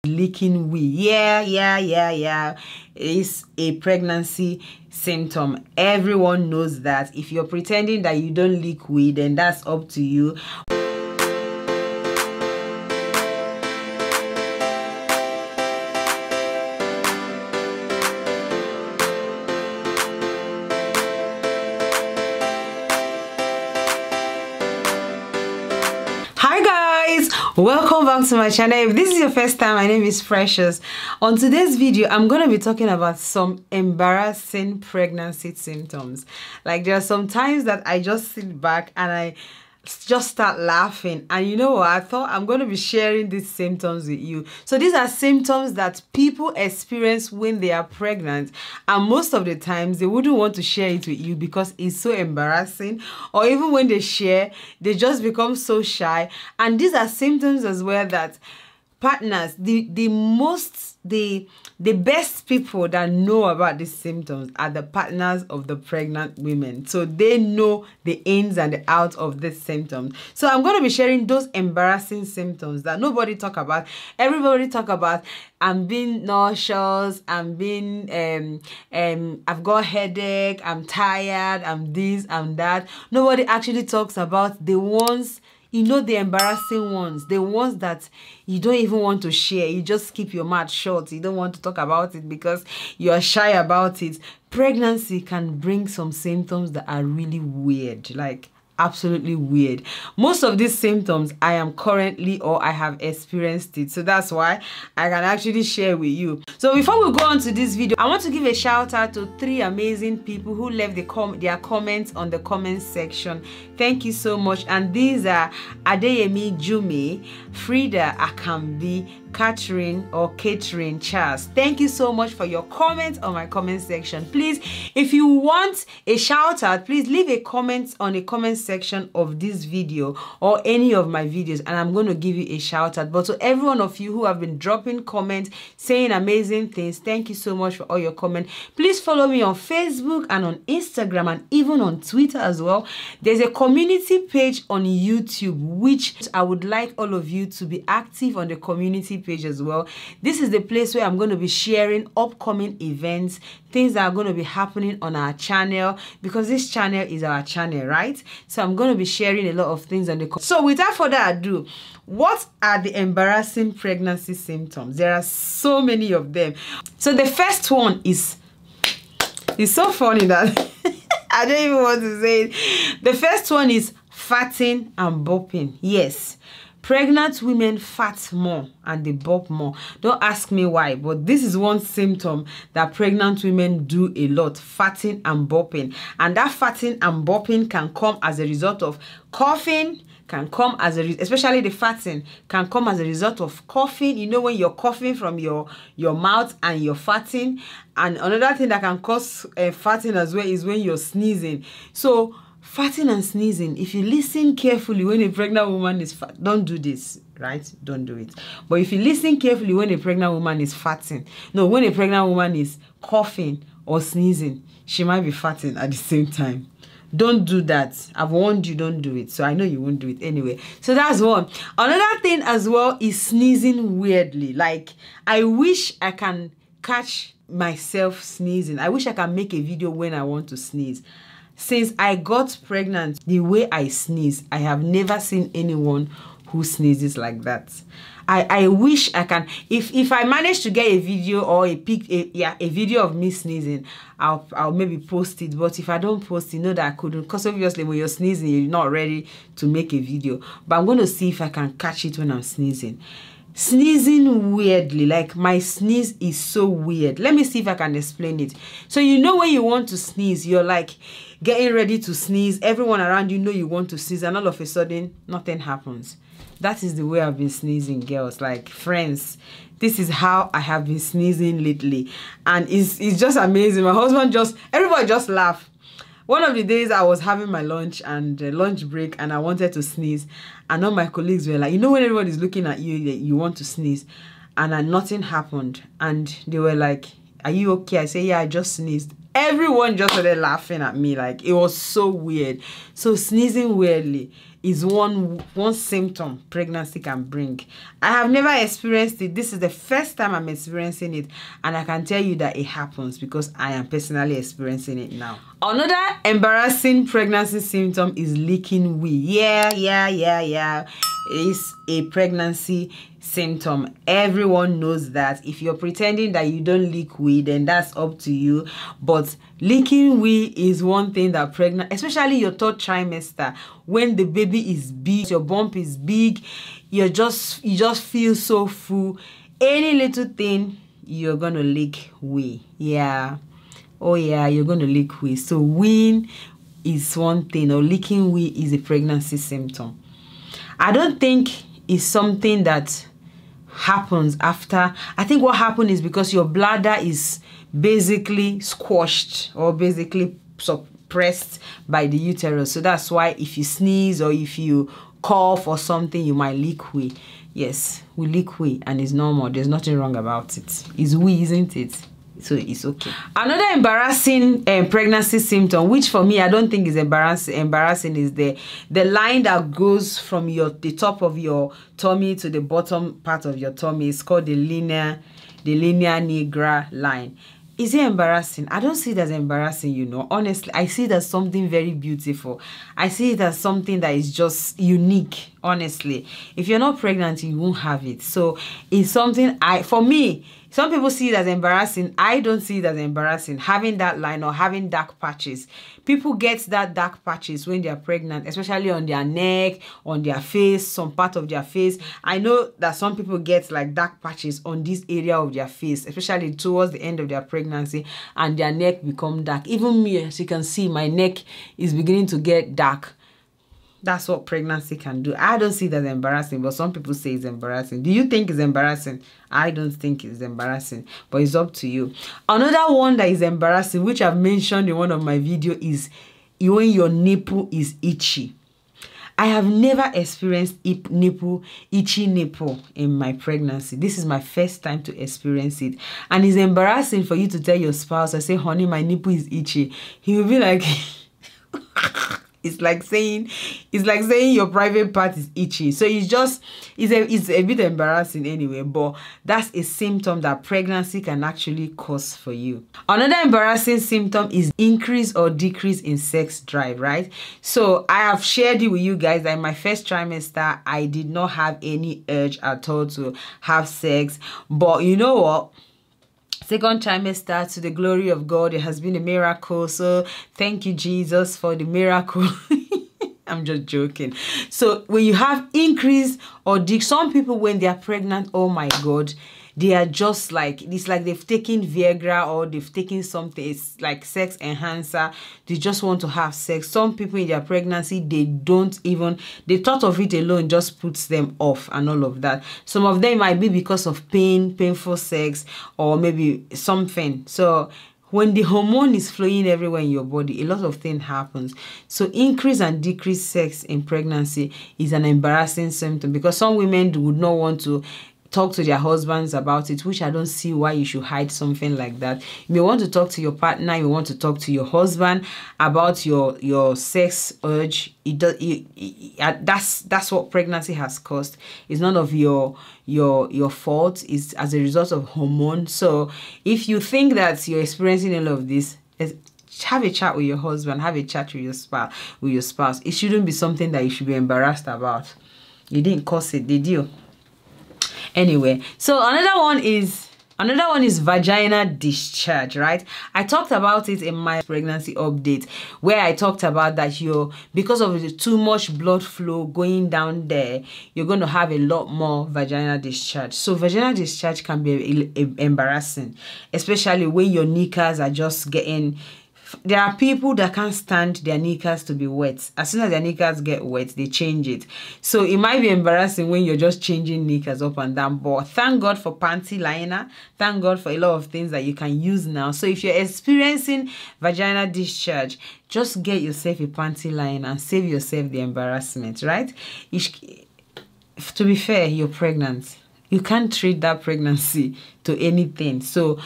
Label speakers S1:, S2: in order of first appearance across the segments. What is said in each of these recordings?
S1: leaking wee. Yeah. It's a pregnancy symptom. Everyone knows that. If you're pretending that you don't leak wee, then that's up to you. Hi guys, welcome back to my channel. If this is your first time, my name is Precious. On today's video, I'm going to be talking about some embarrassing pregnancy symptoms. Like, there are some times that I just sit back and I just start laughing, and you know what, I thought I'm going to be sharing these symptoms with you. So these are symptoms that people experience when they are pregnant, and most of the times they wouldn't want to share it with you because it's so embarrassing, or even when they share, they just become so shy. And these are symptoms as well that partners, the best people that know about these symptoms are the partners of the pregnant women. So they know the ins and the outs of these symptoms. So I'm going to be sharing those embarrassing symptoms that nobody talk about. Everybody talk about, I'm being nauseous, I'm being I've got headache, I'm tired, I'm this, I'm that. Nobody actually talks about the ones, you know, the embarrassing ones, the ones that you don't even want to share. You just keep your mouth shut. You don't want to talk about it because you are shy about it. Pregnancy can bring some symptoms that are really weird, like absolutely weird. Most of these symptoms I am currently, or I have experienced it, so that's why I can actually share with you. So before we go on to this video, I want to give a shout out to 3 amazing people who left their comments on the comment section. Thank you so much. And these are Adeyemi Jumi, Frida Akambi, Catherine Charles. Thank you so much for your comments on my comment section. Please, if you want a shout out, please leave a comment on the comment section of this video or any of my videos, and I'm going to give you a shout out. But to every one of you who have been dropping comments saying amazing things, thank you so much for all your comments. Please follow me on Facebook and on Instagram and even on Twitter as well. There's a community page on YouTube, which I would like all of you to be active on the community page as well. This is the place where I'm going to be sharing upcoming events, things that are going to be happening on our channel, because this channel is our channel, right? So I'm going to be sharing a lot of things on the so without further ado, what are the embarrassing pregnancy symptoms? There are so many of them. So the first one is, it's so funny that I don't even want to say it. The first one is farting and burping. Yes, pregnant women fart more and they burp more. Don't ask me why, but this is one symptom that pregnant women do a lot: farting and burping. And that farting and burping can come as a result of coughing, can come as a especially the farting can come as a result of coughing. You know, when you're coughing from your mouth and you're farting. And another thing that can cause farting as well is when you're sneezing. So farting and sneezing, if you listen carefully when a pregnant woman is don't do this, right? Don't do it. But if you listen carefully when a pregnant woman is farting, no, when a pregnant woman is coughing or sneezing, she might be farting at the same time. Don't do that. I've warned you, don't do it. So I know you won't do it anyway. So that's one. Another thing as well is sneezing weirdly. Like, I wish I can catch myself sneezing. I wish I can make a video when I want to sneeze. Since I got pregnant, the way I sneeze, I have never seen anyone who sneezes like that. I wish I can. If I manage to get a video or a video of me sneezing, I'll maybe post it. But if I don't post it, know that I couldn't, because obviously when you're sneezing, you're not ready to make a video. But I'm going to see if I can catch it when I'm sneezing. Sneezing weirdly, like my sneeze is so weird. Let me see if I can explain it. So you know when you want to sneeze, you're like getting ready to sneeze. Everyone around you know you want to sneeze, and all of a sudden nothing happens. That is the way I've been sneezing, girls. Like, friends, this is how I have been sneezing lately, and it's just amazing. My husband everybody just laugh. One of the days I was having my lunch and lunch break, and I wanted to sneeze, and all my colleagues were like, you know, when everybody's looking at you, you want to sneeze, and nothing happened, and they were like, are you okay? I say, yeah, I just sneezed. Everyone just started laughing at me. Like, it was so weird. So sneezing weirdly is one symptom pregnancy can bring. I have never experienced it. This is the first time I'm experiencing it, and I can tell you that it happens because I am personally experiencing it now. Another embarrassing pregnancy symptom is leaking wee. Yeah. It's a pregnancy symptom. Everyone knows that. If you're pretending that you don't leak wee, then that's up to you. But leaking wee is one thing that pregnant, especially your third trimester, when the baby is big, your bump is big, you just feel so full. Any little thing, you're gonna leak wee. Yeah. Oh yeah, you're gonna leak wee. So weeing is one thing, or leaking wee is a pregnancy symptom. I don't think it's something that happens after. I think what happened is because your bladder is basically squashed or basically suppressed by the uterus. So that's why if you sneeze or if you cough or something, you might leak wee. Yes, we leak wee and it's normal. There's nothing wrong about it. It's wee, isn't it? So it's okay. Another embarrassing pregnancy symptom, which for me I don't think is embarrassing, is the line that goes from the top of your tummy to the bottom part of your tummy. It's called the linea nigra line. Is it embarrassing? I don't see it as embarrassing, you know. Honestly, I see it as something very beautiful. I see it as something that is just unique, honestly. If you're not pregnant, you won't have it. So it's something for me, some people see it as embarrassing. I don't see it as embarrassing, having that line or having dark patches. People get that dark patches when they are pregnant, especially on their neck, on their face, some part of their face. I know that some people get like dark patches on this area of their face, especially towards the end of their pregnancy, and their neck become dark. Even me, as you can see, my neck is beginning to get dark. That's what pregnancy can do. I don't see it as embarrassing, but some people say it's embarrassing. Do you think it's embarrassing? I don't think it's embarrassing, but it's up to you. Another one that is embarrassing, which I've mentioned in one of my videos, is when your nipple is itchy. I have never experienced itchy nipple in my pregnancy. This is my first time to experience it. And it's embarrassing for you to tell your spouse, I say, honey, my nipple is itchy. He will be like... It's like saying your private part is itchy. So it's a bit embarrassing anyway, but that's a symptom that pregnancy can actually cause for you. Another embarrassing symptom is increase or decrease in sex drive, right? So I have shared it with you guys that in my first trimester, I did not have any urge at all to have sex. But you know what? Second trimester, to the glory of God, it has been a miracle. So thank you, Jesus, for the miracle. I'm just joking. So when you have increase or decrease, some people when they are pregnant, oh my God, they are just like, it's like they've taken Viagra or they've taken something, it's like sex enhancer. They just want to have sex. Some people in their pregnancy, the thought of it alone just puts them off and all of that. Some of them might be because of painful sex, or maybe something. So when the hormone is flowing everywhere in your body, a lot of things happens. So increase and decrease sex in pregnancy is an embarrassing symptom, because some women would not want to talk to their husbands about it, which I don't see why you should hide something like that. You may want to talk to your partner, you want to talk to your husband about your sex urge. That's what pregnancy has caused. It's none of your fault. It's as a result of hormones. So if you think that you're experiencing all of this, have a chat with your husband, have a chat with your spouse. It shouldn't be something that you should be embarrassed about. You didn't cause it, did you? Anyway, so another one is vaginal discharge, right? I talked about it in my pregnancy update, where I talked about that because of the too much blood flow going down there, you're going to have a lot more vaginal discharge. So vaginal discharge can be embarrassing, especially when your knickers are just getting... There are people that can't stand their knickers to be wet. As soon as their knickers get wet, they change it. So it might be embarrassing when you're just changing knickers up and down. But thank God for panty liner. Thank God for a lot of things that you can use now. So if you're experiencing vaginal discharge, just get yourself a panty liner and save yourself the embarrassment, right? To be fair, you're pregnant. You can't treat that pregnancy to anything. So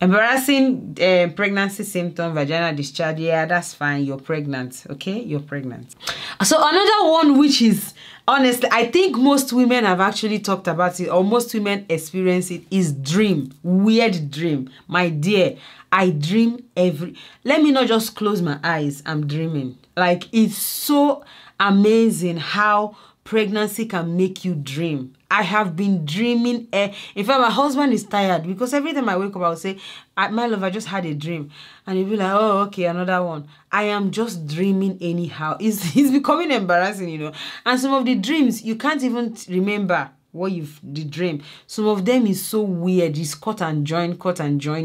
S1: Embarrassing pregnancy symptom, vaginal discharge. Yeah, that's fine. You're pregnant. Okay, you're pregnant. So another one, which is honestly, I think most women have actually talked about it, or most women experience it, is dream. Weird dream. My dear, I dream let me not just close my eyes. I'm dreaming. Like, it's so amazing how pregnancy can make you dream. I have been dreaming. In fact, my husband is tired because every time I wake up, I'll say, my love, I just had a dream. And he'll be like, oh, okay, another one. I am just dreaming anyhow. It's becoming embarrassing, you know. And some of the dreams, you can't even remember what the dream. Some of them is so weird. It's cut and join.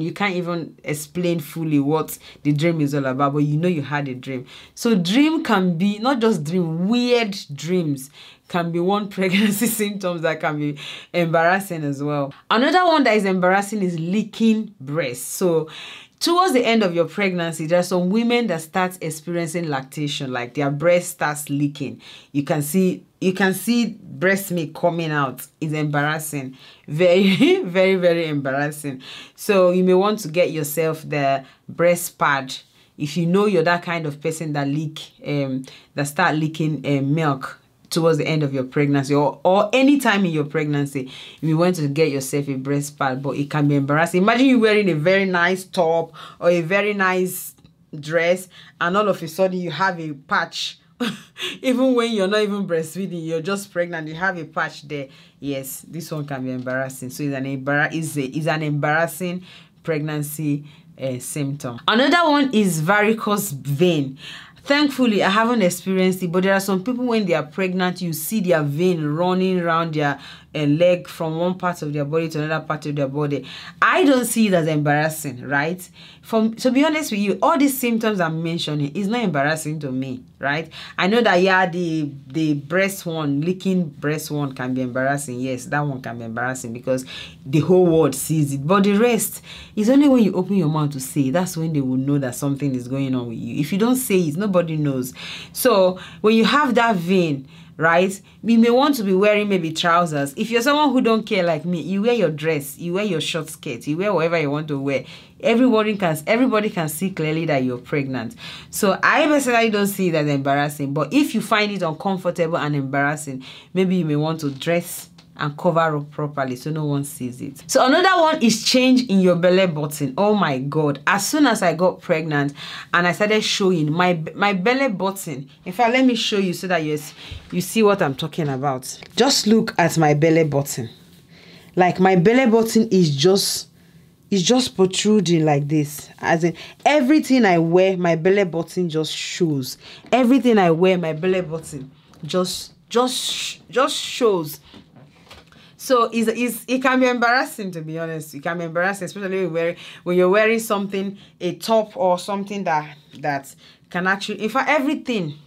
S1: You can't even explain fully what the dream is all about, but you know you had a dream. So dream can be not just dream, weird dreams can be one pregnancy symptoms that can be embarrassing as well. Another one that is embarrassing is leaking breast. So towards the end of your pregnancy, there are some women that start experiencing lactation, like their breast starts leaking. You can see breast milk coming out. It's embarrassing. Very, very, very embarrassing. So you may want to get yourself the breast pad. If you know you're that kind of person that start leaking milk towards the end of your pregnancy, or any time in your pregnancy, you want to get yourself a breast pad, but it can be embarrassing. Imagine you wearing a very nice top or a very nice dress, and all of a sudden you have a patch. Even when you're not even breastfeeding, you're just pregnant, you have a patch there. Yes, this one can be embarrassing. So it's an embarrassing pregnancy symptom. Another one is varicose vein. Thankfully, I haven't experienced it, but there are some people when they are pregnant, you see their vein running around their leg from one part of their body to another part of their body. I don't see it as embarrassing, right? To be honest with you, all these symptoms I'm mentioning is not embarrassing to me, right? I know that, yeah, the breast one, leaking breast one can be embarrassing. Yes, that one can be embarrassing because the whole world sees it. But the rest is only when you open your mouth to say it. That's when they will know that something is going on with you. If you don't say it, nobody knows. So when you have that vein, right, you may want to be wearing maybe trousers. If you're someone who don't care like me, you wear your dress, you wear your short skirt, you wear whatever you want to wear. Everybody can see clearly that you're pregnant. So I personally don't see it as embarrassing. But if you find it uncomfortable and embarrassing, maybe you may want to dress and cover up properly so no one sees it. So another one is change in your belly button. Oh my God. As soon as I got pregnant and I started showing my belly button. In fact, let me show you so that you see what I'm talking about. Just look at my belly button. Like, my belly button is just protruding like this. As in, everything I wear, my belly button just shows. Everything I wear, my belly button just shows. So it can be embarrassing, to be honest. It can be embarrassing, especially when you're wearing something, a top or something that can actually, in fact, everything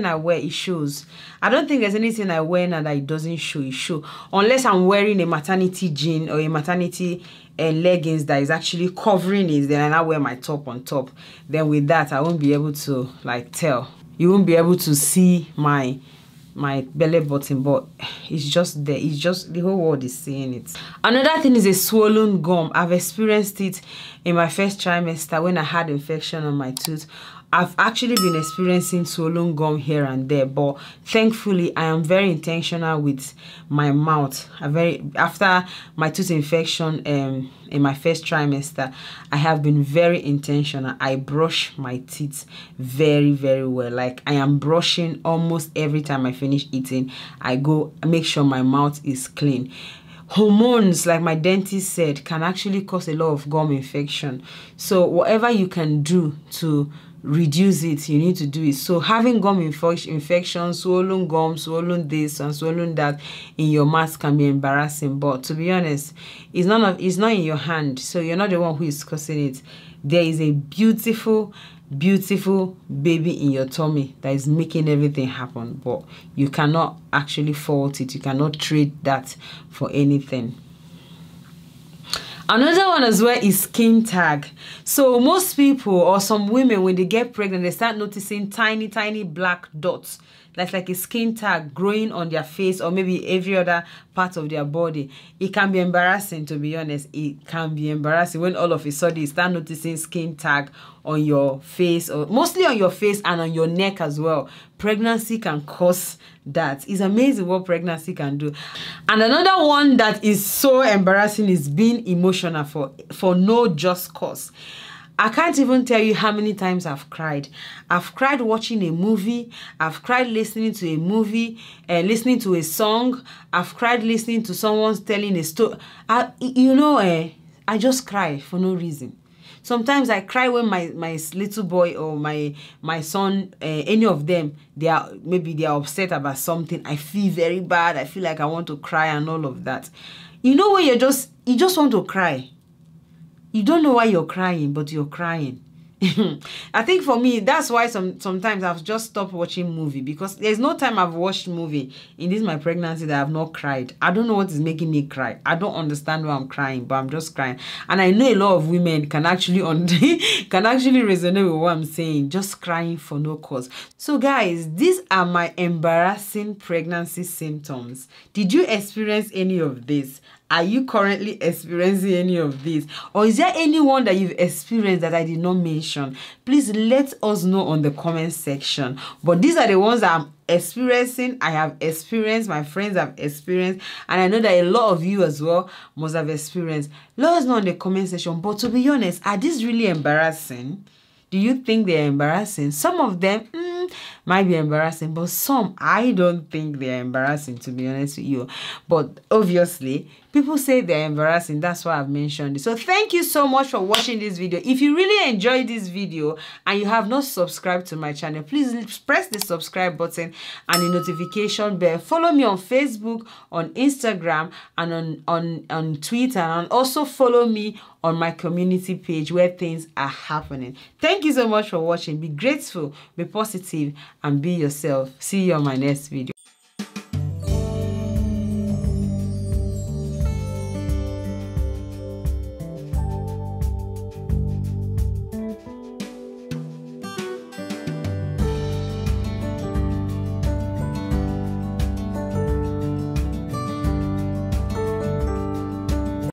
S1: I wear, it shows. I don't think there's anything I wear now that it doesn't show. It shows. Unless I'm wearing a maternity jean or a maternity leggings that is actually covering it, then I now wear my top on top. Then with that, I won't be able to like tell. You won't be able to see my belly button, but it's just there. It's just, the whole world is seeing it. Another thing is a swollen gum. I've experienced it in my first trimester when I had infection on my tooth. I've actually been experiencing swollen gum here and there, but thankfully I am very intentional with my mouth. After my tooth infection in my first trimester, I have been very intentional. I brush my teeth very, very well. Like, I am brushing almost every time I finish eating. I make sure my mouth is clean. Hormones, like my dentist said, can actually cause a lot of gum infection. So whatever you can do to reduce it, you need to do it. So having gum infection, swollen gum, swollen this and swollen that in your mouth can be embarrassing. But to be honest, it's not in your hand, so you're not the one who is causing it. There is a beautiful, beautiful baby in your tummy that is making everything happen, but you cannot actually fault it. You cannot trade that for anything. Another one as well is skin tag. So most people, or some women, when they get pregnant, they start noticing tiny, tiny black dots that's like a skin tag growing on their face or maybe every other part of their body. It can be embarrassing, to be honest. It can be embarrassing when all of a sudden you start noticing skin tag on your face, or mostly on your face and on your neck as well. Pregnancy can cause that. It's amazing what pregnancy can do. And another one that is so embarrassing is being emotional for no just cause. I can't even tell you how many times I've cried. I've cried watching a movie. I've cried listening to a movie, listening to a song. I've cried listening to someone telling a story. I just cry for no reason. Sometimes I cry when my little boy or my son, any of them, they are upset about something. I feel very bad. I feel like I want to cry and all of that. You know when you just want to cry. You don't know why you're crying, but you're crying. I think for me, that's why sometimes I've just stopped watching movie, because there's no time I've watched movie in this my pregnancy that I've not cried. I don't know what is making me cry. I don't understand why I'm crying, but I'm just crying. And I know a lot of women can actually resonate with what I'm saying, just crying for no cause. So guys, these are my embarrassing pregnancy symptoms. Did you experience any of this? Are you currently experiencing any of this? Or is there anyone that you've experienced that I did not mention? Please let us know on the comment section. But these are the ones that I'm experiencing, I have experienced, my friends have experienced, and I know that a lot of you as well must have experienced. Let us know in the comment section. But to be honest, are these really embarrassing? Do you think they're embarrassing? Some of them might be embarrassing, but some, I don't think they're embarrassing, to be honest with you. But obviously, people say they're embarrassing. That's why I've mentioned it. So thank you so much for watching this video. If you really enjoyed this video and you have not subscribed to my channel, please press the subscribe button and the notification bell. Follow me on Facebook, on Instagram, and on Twitter, and also follow me on my community page where things are happening. Thank you so much for watching. Be grateful, be positive, and be yourself. See you on my next video.